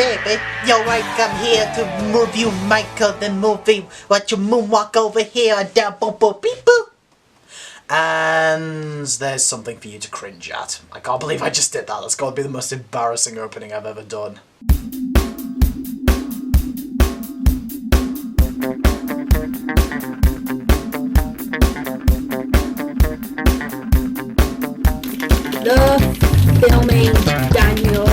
baby. Yo, I'm here to review Michael the movie. Watch your moonwalk over here and down, boom, boom, beep, boop. And there's something for you to cringe at. I can't believe I just did that. That's got to be the most embarrassing opening I've ever done. The filming Daniel.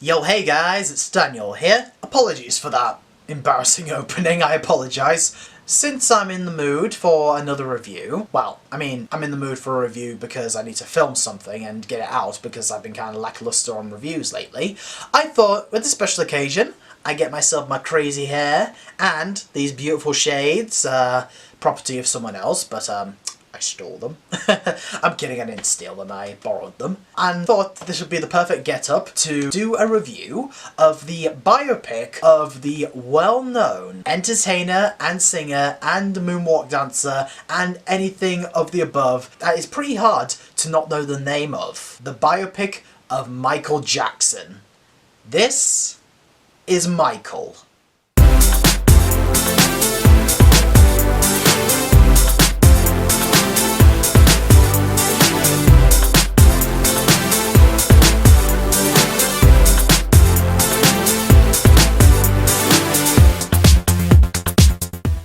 Yo, hey guys, it's Daniel here. Apologies for that embarrassing opening, I apologise. Since I'm in the mood for another review, well, I'm in the mood for a review because I need to film something and get it out because I've been kind of lackluster on reviews lately, I thought with this special occasion, I get myself my crazy hair and these beautiful shades, property of someone else, but I stole them. I'm kidding, I didn't steal them, I borrowed them. And thought this would be the perfect get-up to do a review of the biopic of the well-known entertainer and singer and moonwalk dancer and anything of the above that is pretty hard to not know the name of. The biopic of Michael Jackson. This is Michael.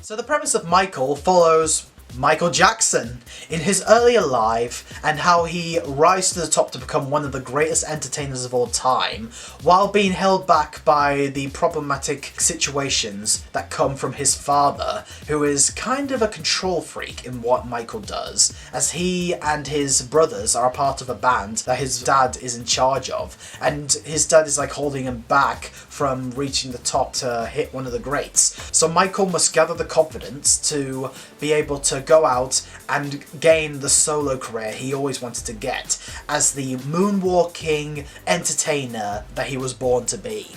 So the premise of Michael follows Michael Jackson in his earlier life and how he rose to the top to become one of the greatest entertainers of all time while being held back by the problematic situations that come from his father, who is kind of a control freak in what Michael does, as he and his brothers are a part of a band that his dad is in charge of, and his dad is like holding him back from reaching the top to hit one of the greats. So Michael must gather the confidence to be able to go out and gain the solo career he always wanted to get as the moonwalking entertainer that he was born to be.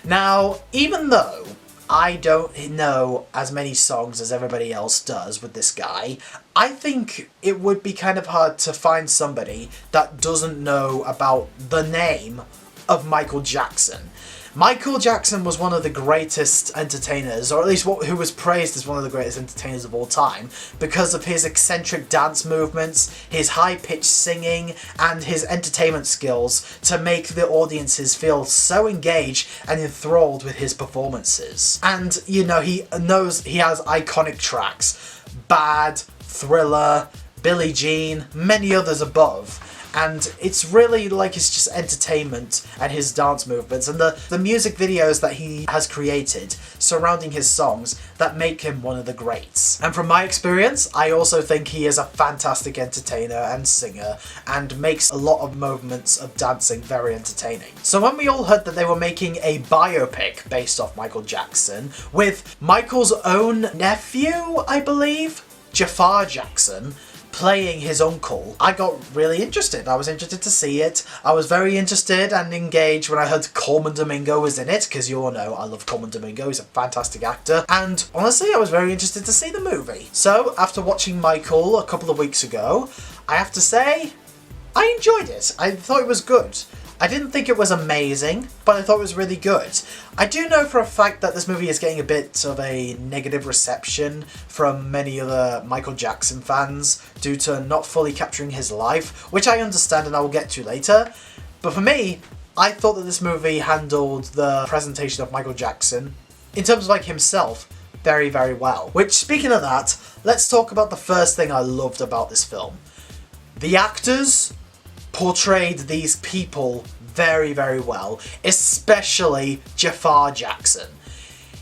Now, even though I don't know as many songs as everybody else does with this guy, I think it would be kind of hard to find somebody that doesn't know about the name of Michael Jackson. Michael Jackson was one of the greatest entertainers, or at least who was praised as one of the greatest entertainers of all time, because of his eccentric dance movements, his high-pitched singing, and his entertainment skills to make the audiences feel so engaged and enthralled with his performances. And, you know, he has iconic tracks. Bad, Thriller, Billie Jean, many others above. And it's really like it's just entertainment and his dance movements and the music videos that he has created surrounding his songs that make him one of the greats. And from my experience, I also think he is a fantastic entertainer and singer and makes a lot of movements of dancing very entertaining. So when we all heard that they were making a biopic based off Michael Jackson with Michael's own nephew, I believe, Jafar Jackson, playing his uncle, I got really interested. I was interested to see it. I was very interested and engaged when I heard Coleman Domingo was in it, because you all know I love Coleman Domingo, he's a fantastic actor, and honestly I was very interested to see the movie. So after watching Michael a couple of weeks ago, I have to say, I enjoyed it. I thought it was good. I didn't think it was amazing, but I thought it was really good. I do know for a fact that this movie is getting a bit of a negative reception from many other Michael Jackson fans due to not fully capturing his life, which I understand and I will get to later. But for me, I thought that this movie handled the presentation of Michael Jackson, in terms of like himself, very, very well. Which, speaking of that, let's talk about the first thing I loved about this film. The actors portrayed these people very, very well, especially Jafar Jackson.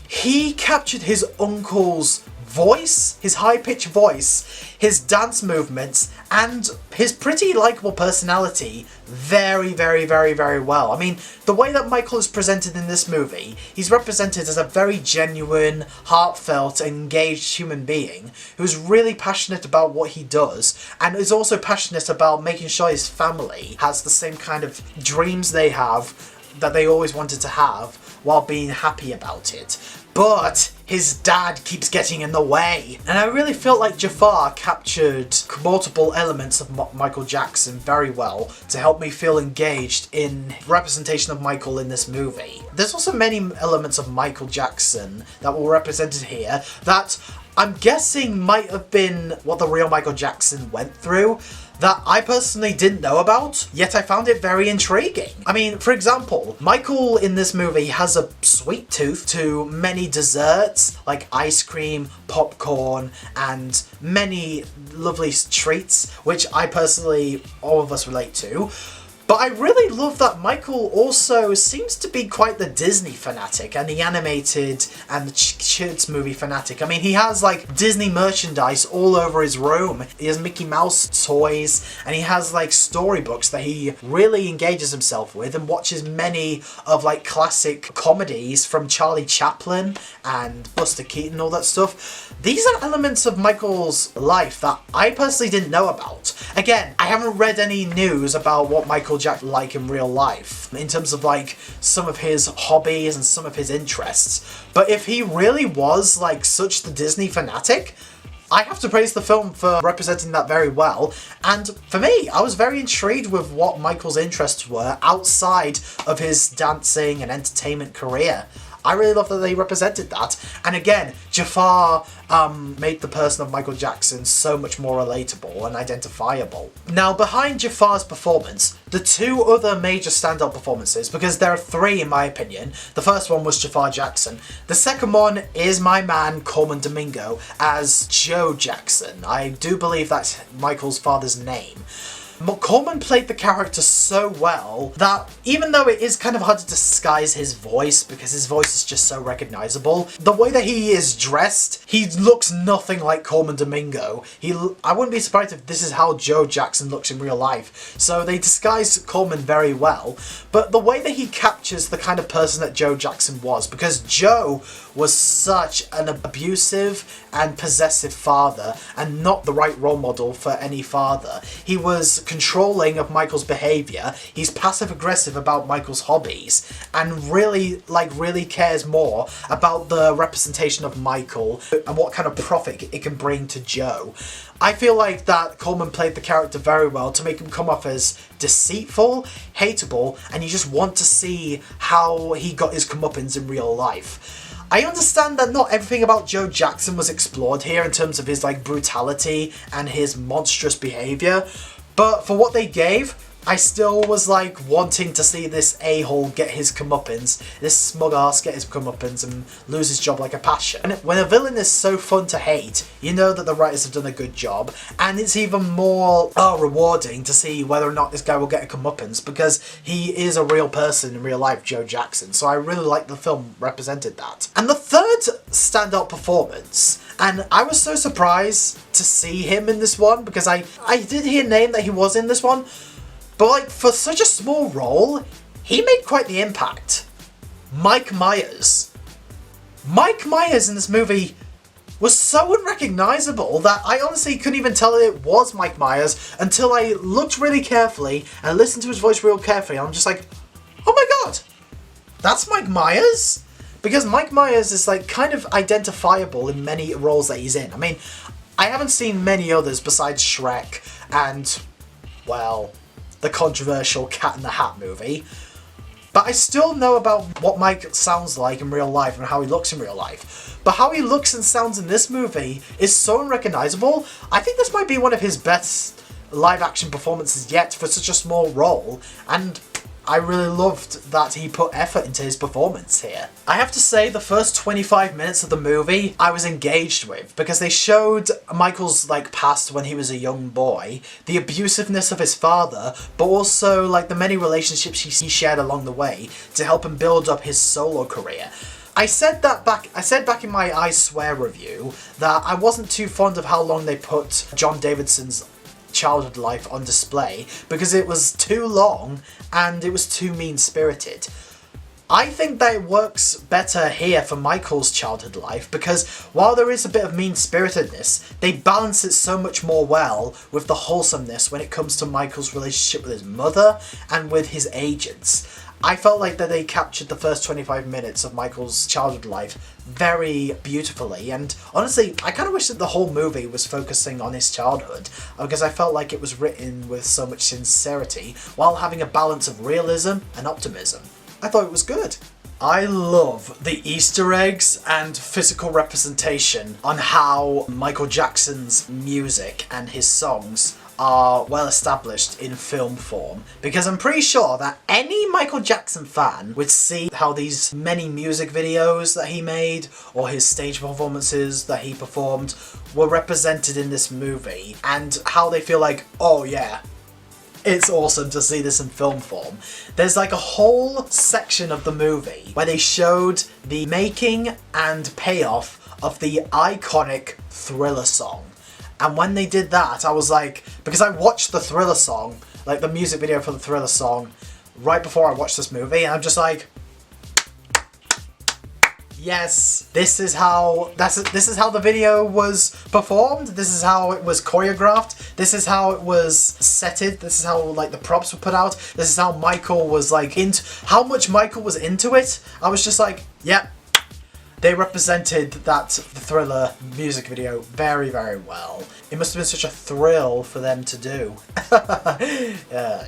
He captured his uncle's voice, his high-pitched voice, his dance movements, and his pretty likeable personality very, very, very, very well. I mean, the way that Michael is presented in this movie, he's represented as a very genuine, heartfelt, engaged human being who's really passionate about what he does and is also passionate about making sure his family has the same kind of dreams they have that they always wanted to have while being happy about it. But his dad keeps getting in the way. And I really feel like Jafar captured multiple elements of Michael Jackson very well to help me feel engaged in representation of Michael in this movie. There's also many elements of Michael Jackson that were represented here that I'm guessing might have been what the real Michael Jackson went through, that I personally didn't know about, yet I found it very intriguing. I mean, for example, Michael in this movie has a sweet tooth to many desserts, like ice cream, popcorn, and many lovely treats, which I personally, all of us relate to. But I really love that Michael also seems to be quite the Disney fanatic and the animated and the kids movie fanatic. I mean, he has like Disney merchandise all over his room. He has Mickey Mouse toys and he has like storybooks that he really engages himself with and watches many of like classic comedies from Charlie Chaplin and Buster Keaton and all that stuff. These are elements of Michael's life that I personally didn't know about. Again, I haven't read any news about what Michael Jackson like in real life in terms of like some of his hobbies and some of his interests, but if he really was like such the Disney fanatic, I have to praise the film for representing that very well. And for me, I was very intrigued with what Michael's interests were outside of his dancing and entertainment career. I really love that they represented that. And again, Jafar made the person of Michael Jackson so much more relatable and identifiable. Now, behind Jafar's performance, the two other major standout performances, because there are three in my opinion. The first one was Jafar Jackson. The second one is my man Coleman Domingo as Joe Jackson. I do believe that's Michael's father's name. Coleman played the character so well that even though it is kind of hard to disguise his voice because his voice is just so recognizable, the way that he is dressed, he looks nothing like Coleman Domingo. I wouldn't be surprised if this is how Joe Jackson looks in real life. So they disguise Coleman very well, but the way that he captures the kind of person that Joe Jackson was, because Joe was such an abusive and possessive father and not the right role model for any father. He was controlling of Michael's behaviour, he's passive aggressive about Michael's hobbies, and really cares more about the representation of Michael and what kind of profit it can bring to Joe. I feel like that Coleman played the character very well to make him come off as deceitful, hateable, and you just want to see how he got his comeuppance in real life. I understand that not everything about Joe Jackson was explored here in terms of his like brutality and his monstrous behaviour, but for what they gave, I still was like wanting to see this a-hole get his comeuppance, this smug ass get his comeuppance and lose his job like a passion. And when a villain is so fun to hate, you know that the writers have done a good job, and it's even more rewarding to see whether or not this guy will get a comeuppance because he is a real person in real life, Joe Jackson. So I really like the film represented that. And the third standout performance, and I was so surprised to see him in this one because I did hear name that he was in this one, but like for such a small role, he made quite the impact. Mike Myers. Mike Myers in this movie was so unrecognisable that I honestly couldn't even tell it was Mike Myers until I looked really carefully and listened to his voice real carefully, and I'm just like, oh my god, that's Mike Myers? Because Mike Myers is like kind of identifiable in many roles that he's in. I mean, I haven't seen many others besides Shrek and, well, the controversial Cat in the Hat movie, but I still know about what Mike sounds like in real life and how he looks in real life. But how he looks and sounds in this movie is so unrecognisable. I think this might be one of his best live action performances yet for such a small role, and I really loved that he put effort into his performance here. I have to say, the first 25 minutes of the movie I was engaged with because they showed Michael's like past when he was a young boy, the abusiveness of his father, but also like the many relationships he shared along the way to help him build up his solo career. I said back in my I Swear review that I wasn't too fond of how long they put John Davidson's childhood life on display because it was too long and it was too mean-spirited. I think that it works better here for Michael's childhood life because while there is a bit of mean-spiritedness, they balance it so much more well with the wholesomeness when it comes to Michael's relationship with his mother and with his agents. I felt like that they captured the first 25 minutes of Michael's childhood life very beautifully, and honestly, I kind of wish that the whole movie was focusing on his childhood, because I felt like it was written with so much sincerity while having a balance of realism and optimism. I thought it was good. I love the Easter eggs and physical representation on how Michael Jackson's music and his songs are well established in film form, because I'm pretty sure that any Michael Jackson fan would see how these many music videos that he made or his stage performances that he performed were represented in this movie, and how they feel like, oh yeah, it's awesome to see this in film form. There's like a whole section of the movie where they showed the making and payoff of the iconic Thriller song. And when they did that, I was like, because I watched the Thriller song, like the music video for the Thriller song, right before I watched this movie, and I'm just like, yes, this is how the video was performed. This is how it was choreographed. This is how it was setted. This is how like the props were put out. This is how Michael was like how much Michael was into it. I was just like, yep. They represented the Thriller music video very, very well. It must have been such a thrill for them to do. Yeah,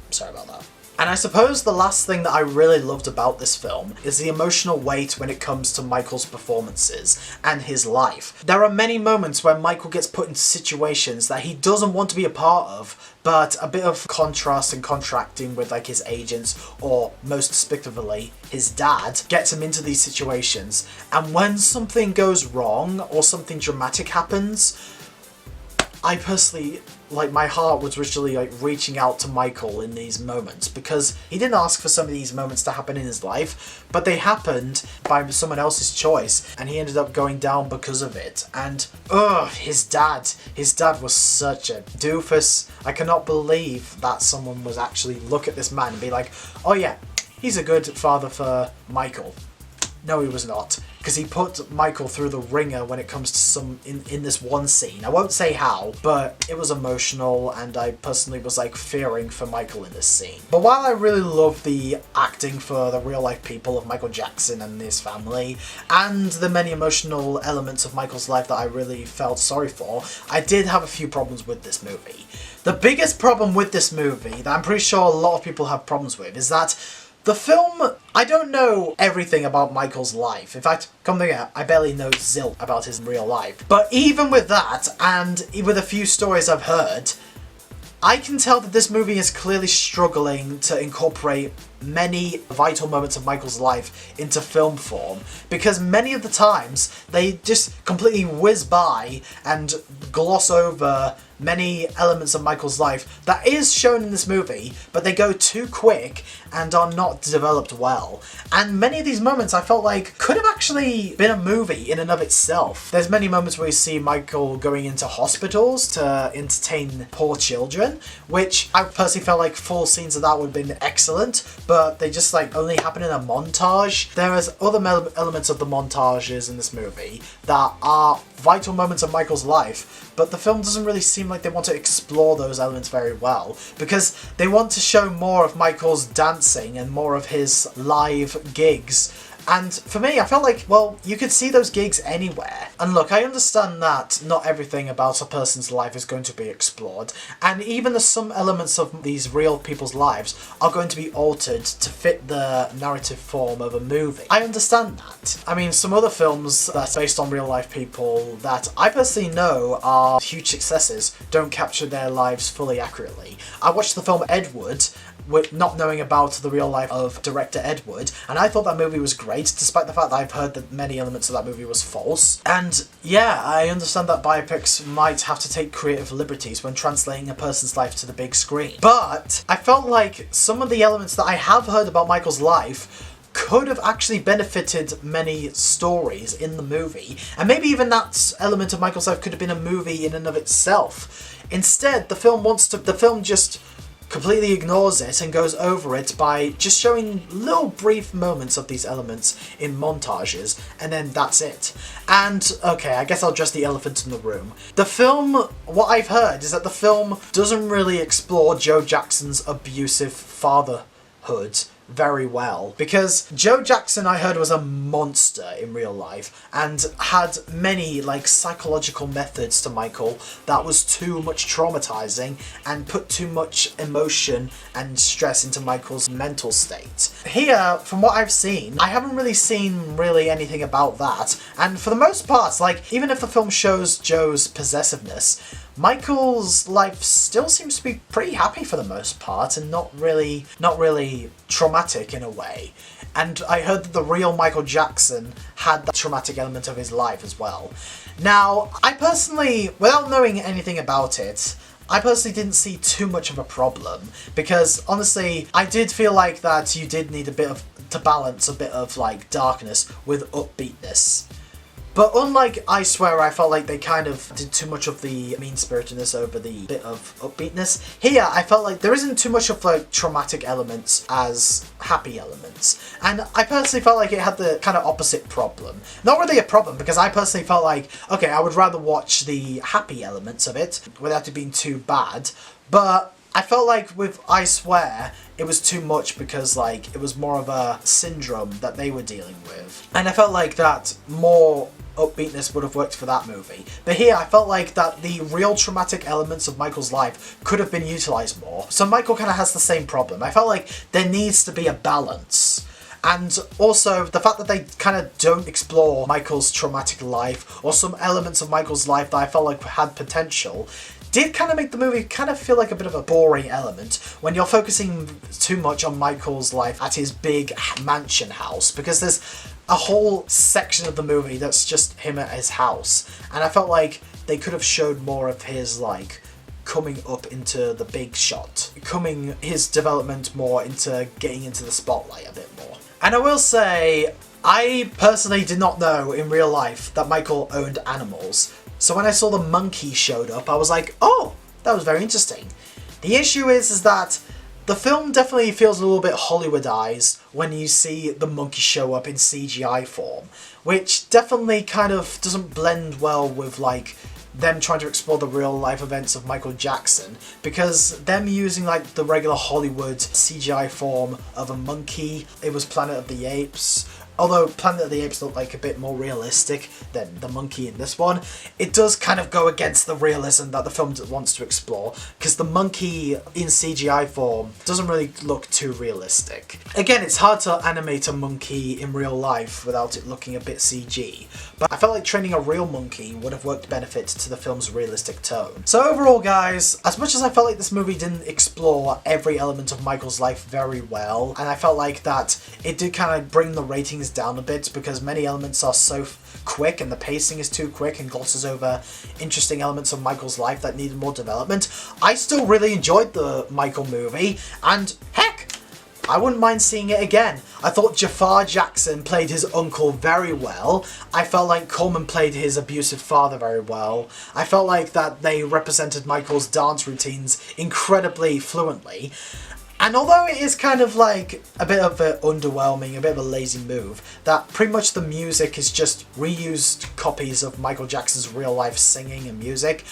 sorry about that. And I suppose the last thing that I really loved about this film is the emotional weight when it comes to Michael's performances and his life. There are many moments where Michael gets put into situations that he doesn't want to be a part of, but a bit of contrast and contracting with like his agents, or most despicably his dad, gets him into these situations. And when something goes wrong or something dramatic happens, I personally, like, my heart was originally like reaching out to Michael in these moments, because he didn't ask for some of these moments to happen in his life, but they happened by someone else's choice, and he ended up going down because of it. And his dad was such a doofus. I cannot believe that someone was actually look at this man and be like, oh yeah, he's a good father for Michael. No, he was not, because he put Michael through the ringer when it comes to some in this one scene. I won't say how, but it was emotional, and I personally was like fearing for Michael in this scene. But while I really love the acting for the real life people of Michael Jackson and his family, and the many emotional elements of Michael's life that I really felt sorry for, I did have a few problems with this movie. The biggest problem with this movie, that I'm pretty sure a lot of people have problems with, is that the film, I don't know everything about Michael's life. In fact, come to think, I barely know zilch about his real life. But even with that, and with a few stories I've heard, I can tell that this movie is clearly struggling to incorporate many vital moments of Michael's life into film form, because many of the times they just completely whiz by and gloss over many elements of Michael's life that is shown in this movie, but they go too quick and are not developed well. And many of these moments I felt like could have actually been a movie in and of itself. There's many moments where you see Michael going into hospitals to entertain poor children, which I personally felt like full scenes of that would have been excellent, but they just like only happen in a montage. There is other elements of the montages in this movie that are vital moments of Michael's life, but the film doesn't really seem like they want to explore those elements very well, because they want to show more of Michael's dancing and more of his live gigs. And for me, I felt like, well, you could see those gigs anywhere. And look, I understand that not everything about a person's life is going to be explored, and even some elements of these real people's lives are going to be altered to fit the narrative form of a movie. I understand that. I mean, some other films that's based on real life people that I personally know are huge successes don't capture their lives fully accurately. I watched the film Ed Wood, with not knowing about the real life of director Ed Wood, and I thought that movie was great, despite the fact that I've heard that many elements of that movie was false. And yeah, I understand that biopics might have to take creative liberties when translating a person's life to the big screen. But I felt like some of the elements that I have heard about Michael's life could have actually benefited many stories in the movie, and maybe even that element of Michael's life could have been a movie in and of itself. Instead, the film just completely ignores it and goes over it by just showing little brief moments of these elements in montages, and then that's it. And okay, I guess I'll address the elephant in the room. The film, what I've heard is that the film doesn't really explore Joe Jackson's abusive fatherhood very well. Because Joe Jackson, I heard, was a monster in real life and had many like psychological methods to Michael that was too much traumatizing and put too much emotion and stress into Michael's mental state. Here, from what I've seen, I haven't really seen anything about that, and for the most part, like, even if the film shows Joe's possessiveness, Michael's life still seems to be pretty happy for the most part, and not really traumatic in a way. And I heard that the real Michael Jackson had that traumatic element of his life as well. Now, I personally, without knowing anything about it, I personally didn't see too much of a problem, because honestly, I did feel like that you did need to balance a bit of like darkness with upbeatness. But unlike I Swear, I felt like they kind of did too much of the mean-spiritedness over the bit of upbeatness. Here, I felt like there isn't too much of like traumatic elements as happy elements. And I personally felt like it had the kind of opposite problem. Not really a problem, because I personally felt like, okay, I would rather watch the happy elements of it without it being too bad. But I felt like with I Swear, it was too much because like it was more of a syndrome that they were dealing with. And I felt like that more upbeatness would have worked for that movie. But here, I felt like that the real traumatic elements of Michael's life could have been utilised more. So Michael kind of has the same problem. I felt like there needs to be a balance. And also, the fact that they kind of don't explore Michael's traumatic life, or some elements of Michael's life that I felt like had potential, did kind of make the movie kind of feel like a bit of a boring element when you're focusing too much on Michael's life at his big mansion house, because there's a whole section of the movie that's just him at his house, and I felt like they could have showed more of his like coming up into the big shot, his development more into getting into the spotlight a bit more. And I will say, I personally did not know in real life that Michael owned animals. So when I saw the monkey showed up, I was like, oh, that was very interesting. The issue is that the film definitely feels a little bit Hollywoodized when you see the monkey show up in CGI form, which definitely kind of doesn't blend well with like them trying to explore the real life events of Michael Jackson, because them using like the regular Hollywood CGI form of a monkey, it was Planet of the Apes. Although Planet of the Apes looked like a bit more realistic than the monkey in this one, it does kind of go against the realism that the film wants to explore, because the monkey in CGI form doesn't really look too realistic. Again, it's hard to animate a monkey in real life without it looking a bit CG, but I felt like training a real monkey would have worked benefit to the film's realistic tone. So overall, guys, as much as I felt like this movie didn't explore every element of Michael's life very well, and I felt like that it did kind of bring the ratings down a bit because many elements are so quick and the pacing is too quick and glosses over interesting elements of Michael's life that needed more development, I still really enjoyed the Michael movie, and heck, I wouldn't mind seeing it again. I thought Jafar Jackson played his uncle very well. I felt like Coleman played his abusive father very well. I felt like that they represented Michael's dance routines incredibly fluently. And although it is kind of like a bit of an underwhelming, a bit of a lazy move, that pretty much the music is just reused copies of Michael Jackson's real life singing and music,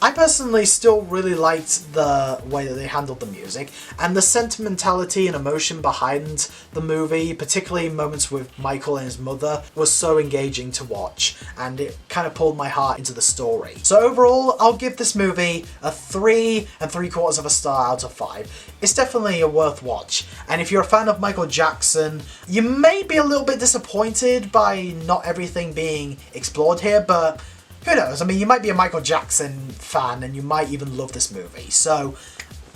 I personally still really liked the way that they handled the music, and the sentimentality and emotion behind the movie, particularly moments with Michael and his mother, was so engaging to watch, and it kind of pulled my heart into the story. So overall, I'll give this movie a 3 3/4 star out of 5. It's definitely a worth watch, and if you're a fan of Michael Jackson, you may be a little bit disappointed by not everything being explored here, but who knows? I mean, you might be a Michael Jackson fan and you might even love this movie. So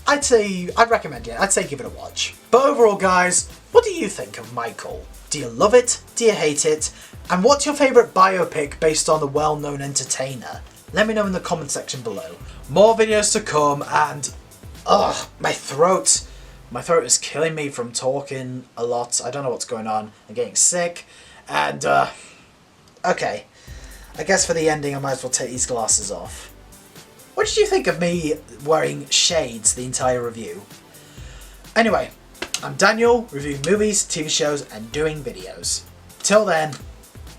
I'd recommend it. I'd say give it a watch. But overall, guys, what do you think of Michael? Do you love it? Do you hate it? And what's your favourite biopic based on a well-known entertainer? Let me know in the comment section below. More videos to come, and my throat is killing me from talking a lot. I don't know what's going on. I'm getting sick. And okay. I guess for the ending I might as well take these glasses off. What did you think of me wearing shades the entire review? Anyway, I'm Daniel, reviewing movies, TV shows, and doing videos. Till then,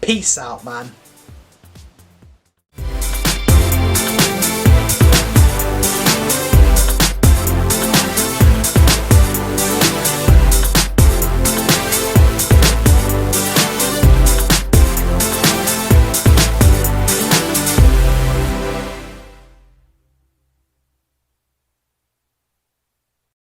peace out, man.